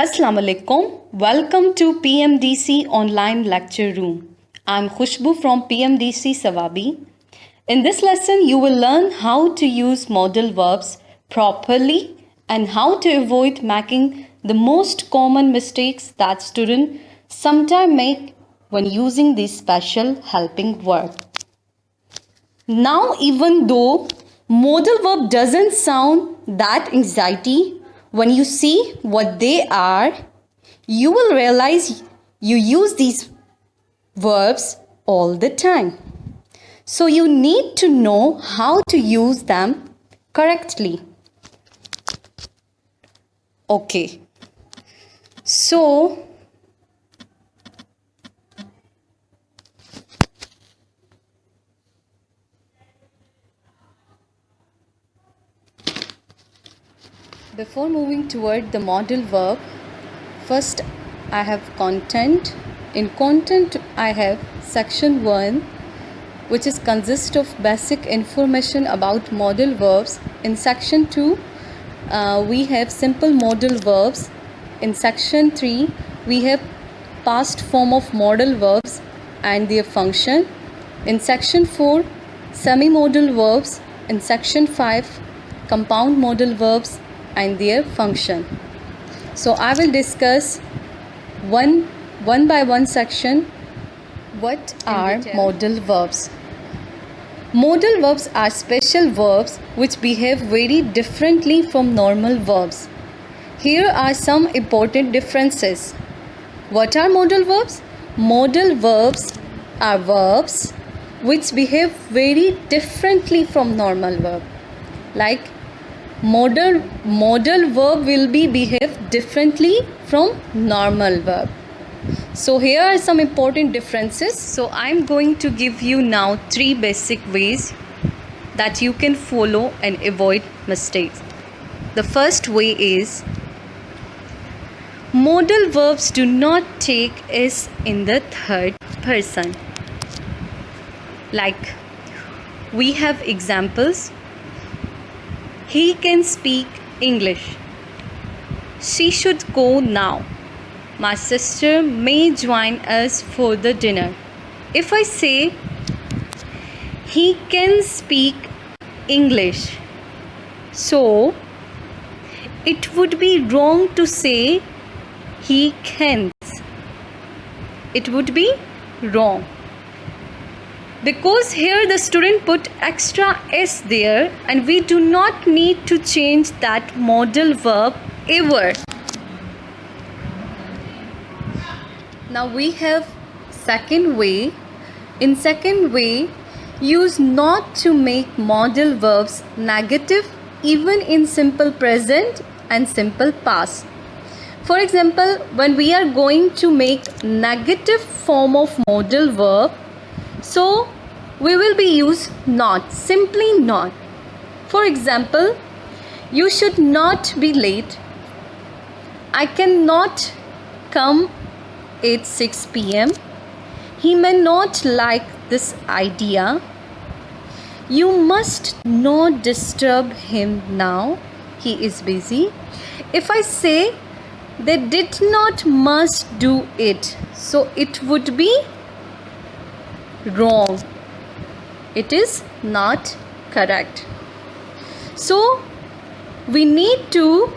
Assalamu alaikum. Welcome to PMDC online lecture room. I'm Khushbu from PMDC Sawabi. In this lesson, you will learn how to use modal verbs properly and how to avoid making the most common mistakes that students sometimes make when using this special helping verb. Now, even though modal verb doesn't sound that anxiety, when you see what they are, you will realize you use these verbs all the time. So you need to know how to use them correctly. Okay. So before moving toward the modal verb, first I have content. In content, I have section 1, which is consist of basic information about modal verbs. In section 2, we have simple modal verbs. In section 3, we have past form of modal verbs and their function. In section 4, semi-modal verbs. In section 5, compound modal verbs and their function. So I will discuss one by one section. What are modal verbs? Modal verbs are special verbs which behave very differently from normal verbs. Here are some important differences. What are modal verbs? Modal verbs are verbs which behave very differently from normal verb. Like modal verb will behave differently from normal verb. So here are some important differences. So I'm going to give you now 3 basic ways that you can follow and avoid mistakes. The first way is modal verbs do not take s in the third person. Like we have examples. He can speak English. She should go now. My sister may join us for the dinner. If I say he can speak English, so it would be wrong to say he can't. It would be wrong. Because here the student put extra s there and we do not need to change that modal verb ever. Now we have second way. In second way, use not to make modal verbs negative even in simple present and simple past. For example, when we are going to make negative form of modal verb, so we will be use not, simply not. For example, you should not be late. I cannot come at 6 p.m. He may not like this idea. You must not disturb him now. He is busy. If I say they did not must do it, so it would be wrong. It is not correct. So we need to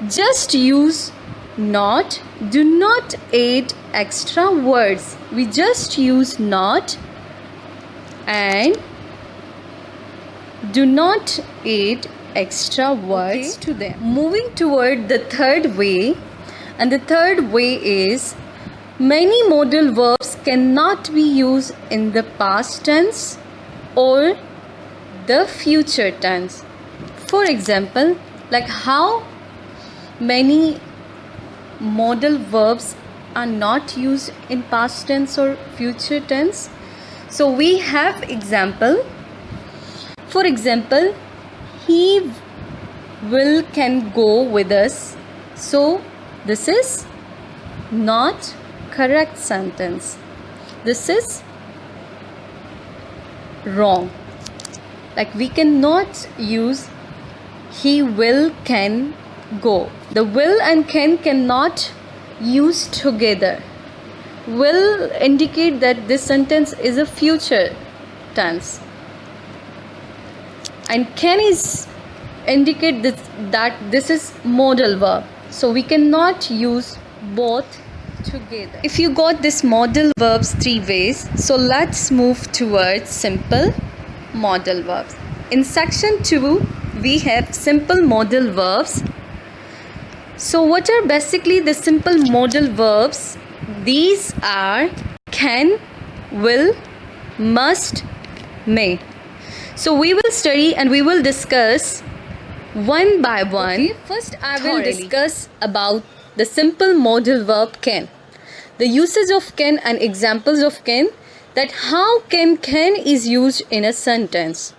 just use not. Do not add extra words. We just use not and do not add extra words to them. Moving toward the third way, and the third way is many modal verbs cannot be used in the past tense or the future tense. For example, like how many modal verbs are not used in past tense or future tense. So we have example. For example, he will can go with us. So this is not correct sentence. This is wrong. Like we cannot use he will can go. The will and cannot use together. Will indicate that this sentence is a future tense, and can is indicate that this is modal verb. So we cannot use both together. If you got this modal verbs 3 ways, so let's move towards simple modal verbs. In section 2, we have simple modal verbs. So what are basically the simple modal verbs? These are can, will, must, may. So we will study and we will discuss one by one. Okay, first I will discuss about the simple modal verb can. The usage of can and examples of can, that how can is used in a sentence.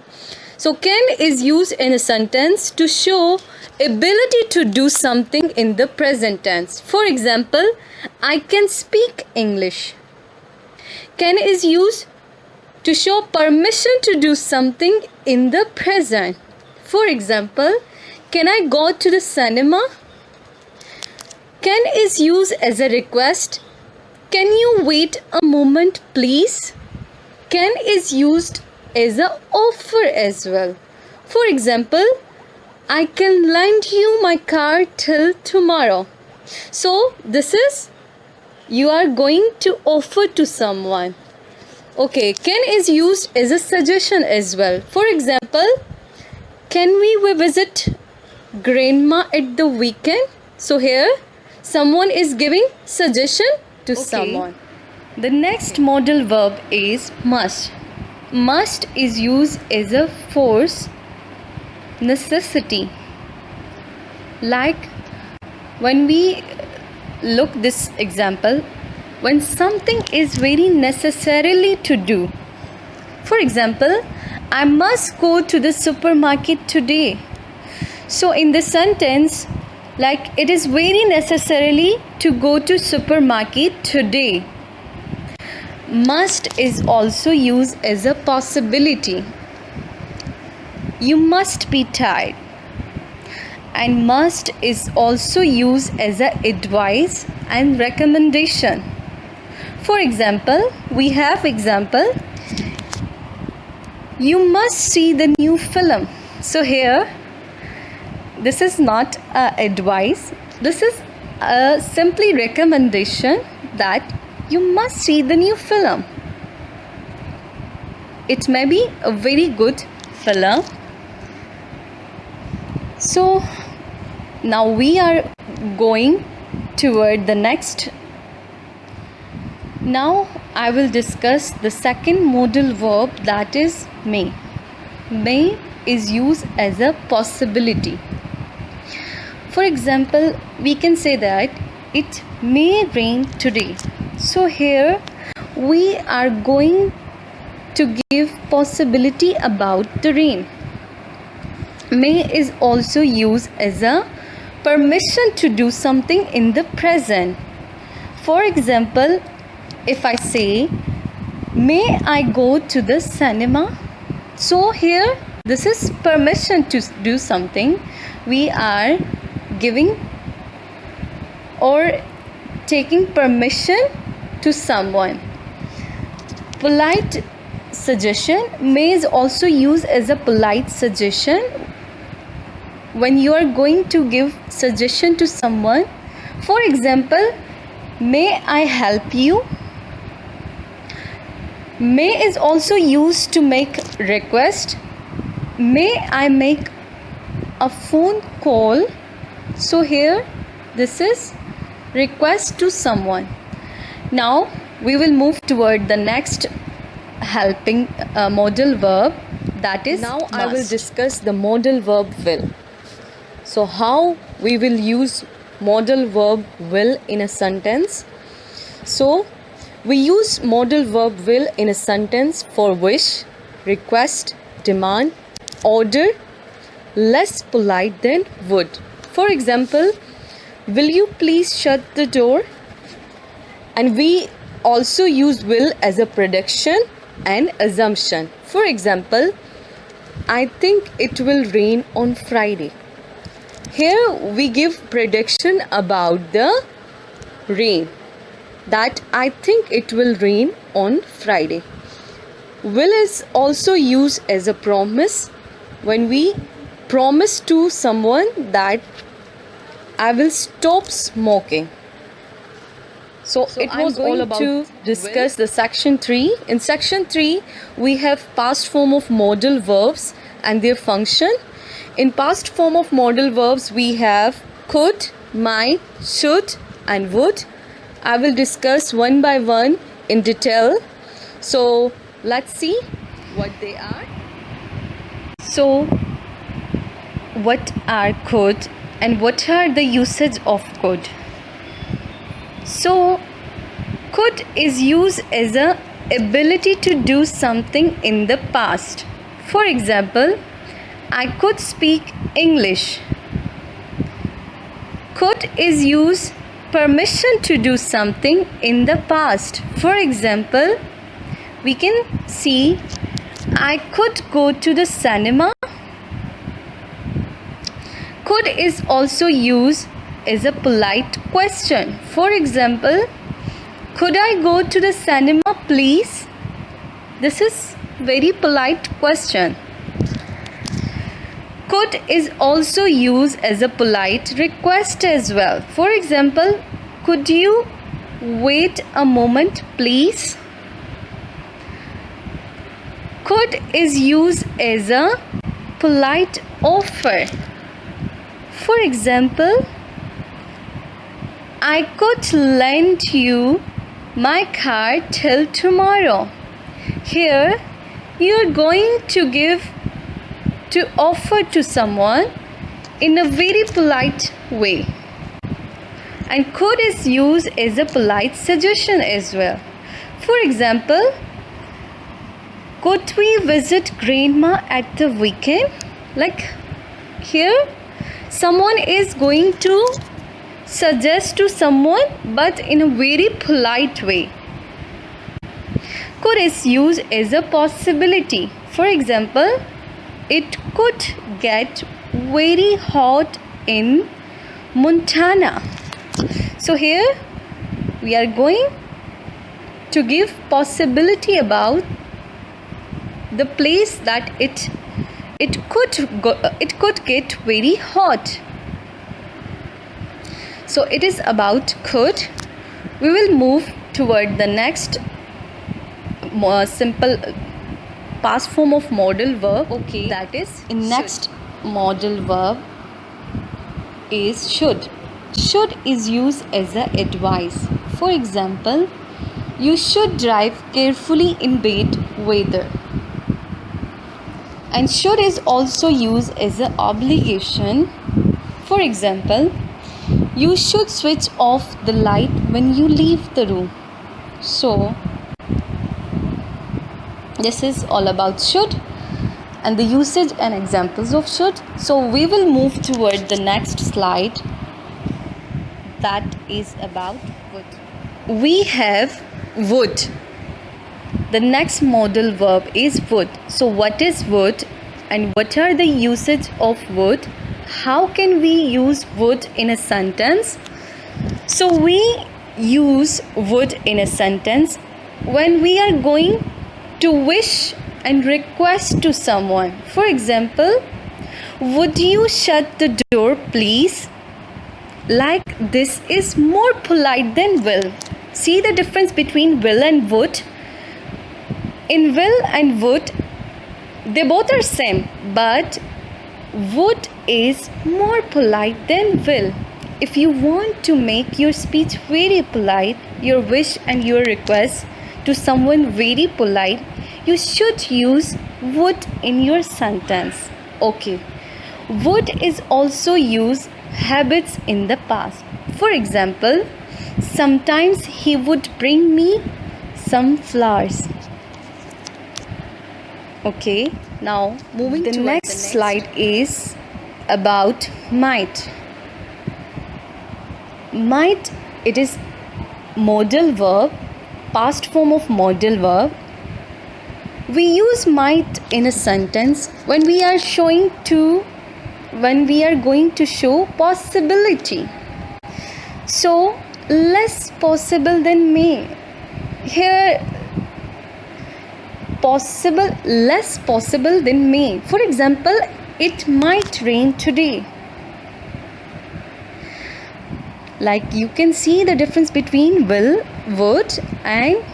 So can is used in a sentence to show ability to do something in the present tense. For example, I can speak English. Can is used to show permission to do something in the present. For example, can I go to the cinema? Can is used as a request. Can you wait a moment, please? Can is used as an offer as well. For example, I can lend you my car till tomorrow. So this is you are going to offer to someone. Okay, can is used as a suggestion as well. For example, can we visit grandma at the weekend? So here someone is giving suggestion to someone. The next modal verb is must. Must is used as a force, necessity. Like when we look this example, when something is very necessarily to do. For example, I must go to the supermarket today. So in this sentence, like it is very necessarily to go to supermarket today. Must is also used as a possibility. You must be tired. And must is also used as an advice and recommendation. For example, we have example, you must see the new film. So here, this is not advice. This is a simply recommendation that you must see the new film. It may be a very good film. So now we are going toward the next. Now I will discuss the second modal verb, that is may. May is used as a possibility. For example, we can say that it may rain today. So here we are going to give possibility about the rain. May is also used as a permission to do something in the present. For example, if I say, may I go to the cinema? So here this is permission to do something. We are giving or taking permission to someone. Polite suggestion. May is also used as a polite suggestion. When you are going to give suggestion to someone, for example, may I help you? May is also used to make request. May I make a phone call? So here this is request to someone. Now we will move toward the next helping modal verb, that is now must. I will discuss the modal verb will. So how we will use modal verb will in a sentence. So we use modal verb will in a sentence for wish, request, demand, order, less polite than would. For example, will you please shut the door? And we also use will as a prediction and assumption. For example, I think it will rain on Friday. Here we give prediction about the rain, that I think it will rain on Friday. Will is also used as a promise when we promise to someone that I will stop smoking. So it was all about to discuss the section 3. In section 3, we have past form of modal verbs and their function. In past form of modal verbs, we have could, might, should and would. I will discuss one by one in detail. So let's see what they are. So what are could and what are the usage of could? So could is used as a ability to do something in the past. For example, I could speak English. Could is used permission to do something in the past. For example, we can see I could go to the cinema. Could is also used as a polite question. For example, could I go to the cinema please? This is very polite question. Could is also used as a polite request as well. For example, could you wait a moment please? Could is used as a polite offer. For example, I could lend you my car till tomorrow. Here, you are going to offer to someone in a very polite way. And could is used as a polite suggestion as well. For example, could we visit grandma at the weekend? Like here, someone is going to suggest to someone but in a very polite way. Could is used as a possibility. For example, it could get very hot in Montana. So here we are going to give possibility about the place that it could get very hot. So it is about could. We will move toward the next more simple past form of modal verb. Okay, that is in next modal verb is should. Should is used as a advice. For example, you should drive carefully in bad weather. And should is also used as an obligation. For example, you should switch off the light when you leave the room. So this is all about should and the usage and examples of should. So we will move toward the next slide, that is about would. We have would. The next modal verb is would. So what is would and what are the usage of would? How can we use would in a sentence? So we use would in a sentence when we are going to wish and request to someone. For example, would you shut the door please? Like this is more polite than will. See the difference between will and would? In will and would, they both are same, but would is more polite than will. If you want to make your speech very polite, your wish and your request to someone very polite, you should use would in your sentence. Okay. Would is also used habits in the past. For example, sometimes he would bring me some flowers. Okay, now moving to the next slide is about might. Might, it is modal verb, past form of modal verb. We use might in a sentence when we are showing to when we are going to show possibility. So less possible than may. Here possible, less possible than may. For example, it might rain today. Like you can see the difference between will, would and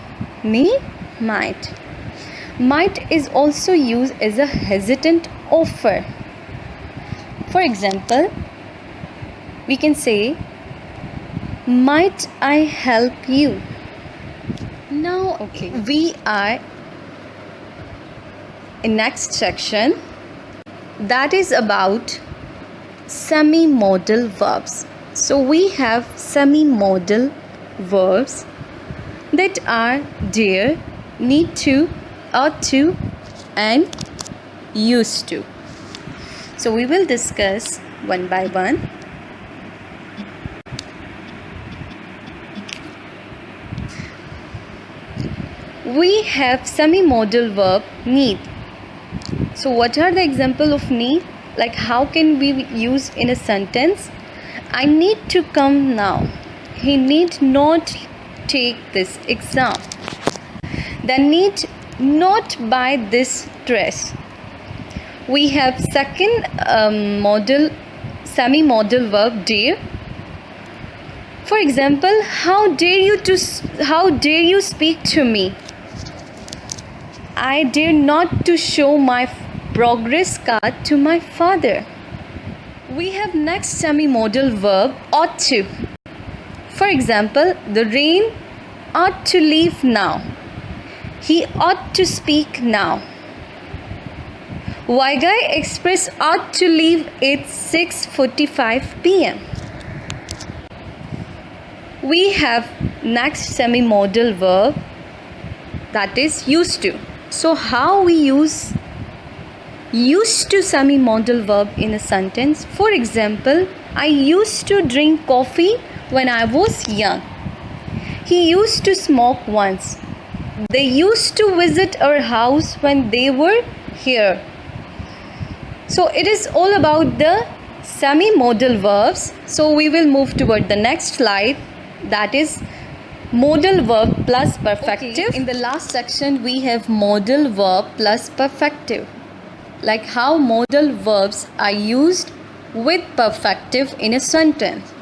may, might. Might is also used as a hesitant offer. For example, we can say, might I help you? Now we are in next section, that is about semi-modal verbs. So we have semi-modal verbs that are dare, need to, ought to and used to. So we will discuss one by one. We have semi-modal verb need. So what are the example of need? Like how can we use in a sentence? I need to come now. He need not take this exam. The need not buy this dress. We have second semi-modal verb dare. For example, how dare you speak to me? I dare not to show my progress card to my father. We have next semi-modal verb ought to. For example, the rain ought to leave now. He ought to speak now. Vaigai Express ought to leave at 6:45 p.m. We have next semi-modal verb, that is used to. So how we use used to semi-modal verb in a sentence? For example, I used to drink coffee when I was young. He used to smoke once. They used to visit our house when they were here. So it is all about the semi-modal verbs. So we will move toward the next slide, that is modal verb plus perfective. Okay. In the last section we have modal verb plus perfective, like how modal verbs are used with perfective in a sentence.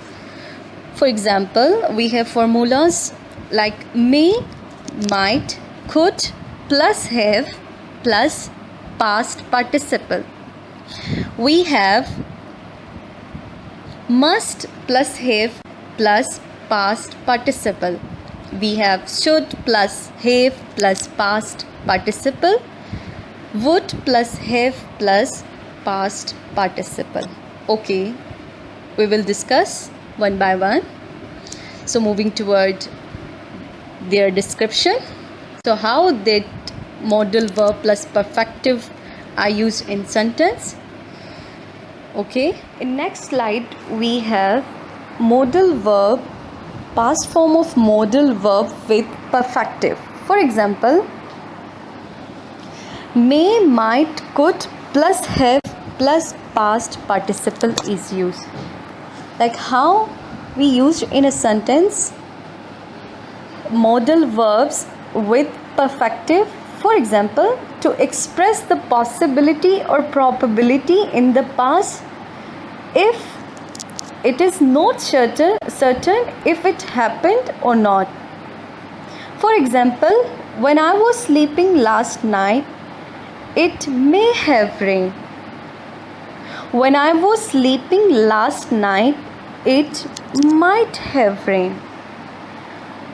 For example, we have formulas like may, might, could plus have plus past participle. We have must plus have plus past participle. We have should plus have plus past participle. Would plus have plus past participle. Okay, we will discuss one by one. So moving toward their description. So how that modal verb plus perfective are used in sentence. Okay, in next slide we have modal verb, past form of modal verb with perfective. For example, may, might, could plus have plus past participle is used. Like how we used in a sentence modal verbs with perfective. For example, to express the possibility or probability in the past if it is not certain if it happened or not. For example, when I was sleeping last night, it may have rained. When I was sleeping last night, it might have rained.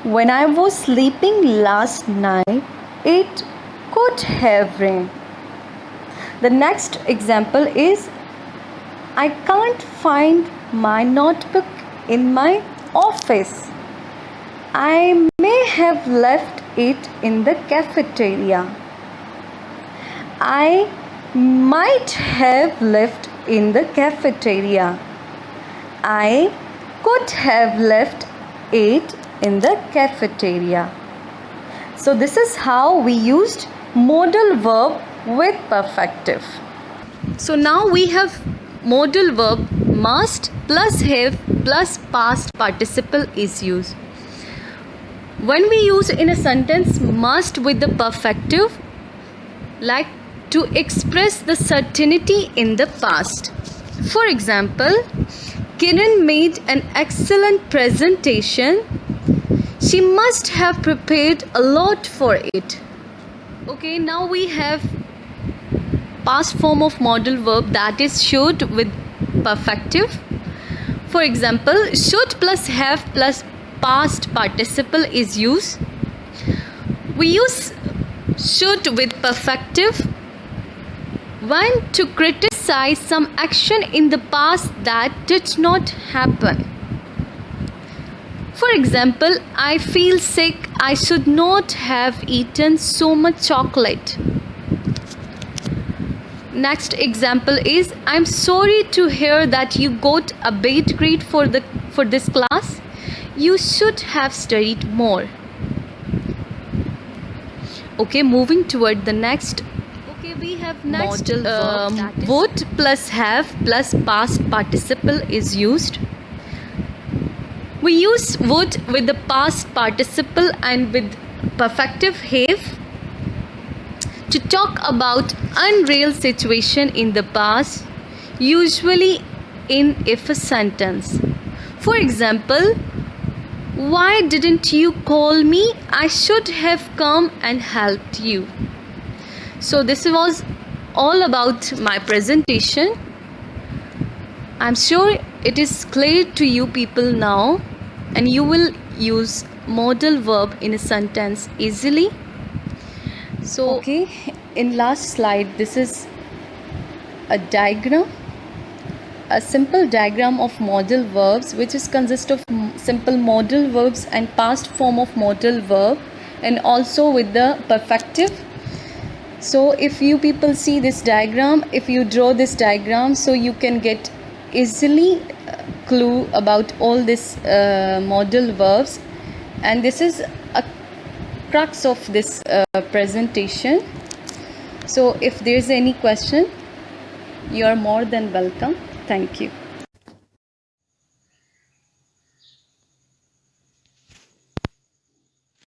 When I was sleeping last night, it could have rained. The next example is, I can't find my notebook in my office. I may have left it in the cafeteria. I might have left in the cafeteria. I could have left it in the cafeteria. So this is how we used modal verb with perfective. So now we have modal verb must plus have plus past participle is used. When we use in a sentence must with the perfective, like to express the certainty in the past. For example, Kiran made an excellent presentation. She must have prepared a lot for it. Okay, now we have past form of modal verb, that is should with perfective. For example, should plus have plus past participle is used. We use should with perfective when to criticize some action in the past that did not happen. For example, I feel sick. I should not have eaten so much chocolate. Next example is, I'm sorry to hear that you got a bad grade for this class. You should have studied more. Okay, moving toward the next. Okay, we have next modal verb. Would plus have plus past participle is used. We use would with the past participle and with perfective have to talk about unreal situation in the past, usually in if a sentence. For example, why didn't you call me? I should have come and helped you. So this was all about my presentation. I'm sure it is clear to you people now, and you will use modal verb in a sentence easily. So okay, in last slide, this is a diagram, a simple diagram of modal verbs, which is consist of simple modal verbs and past form of modal verb, and also with the perfective. So if you people see this diagram, if you draw this diagram, so you can get easily clue about all this modal verbs, and this is a crux of this presentation. So if there is any question, you are more than welcome. Thank you.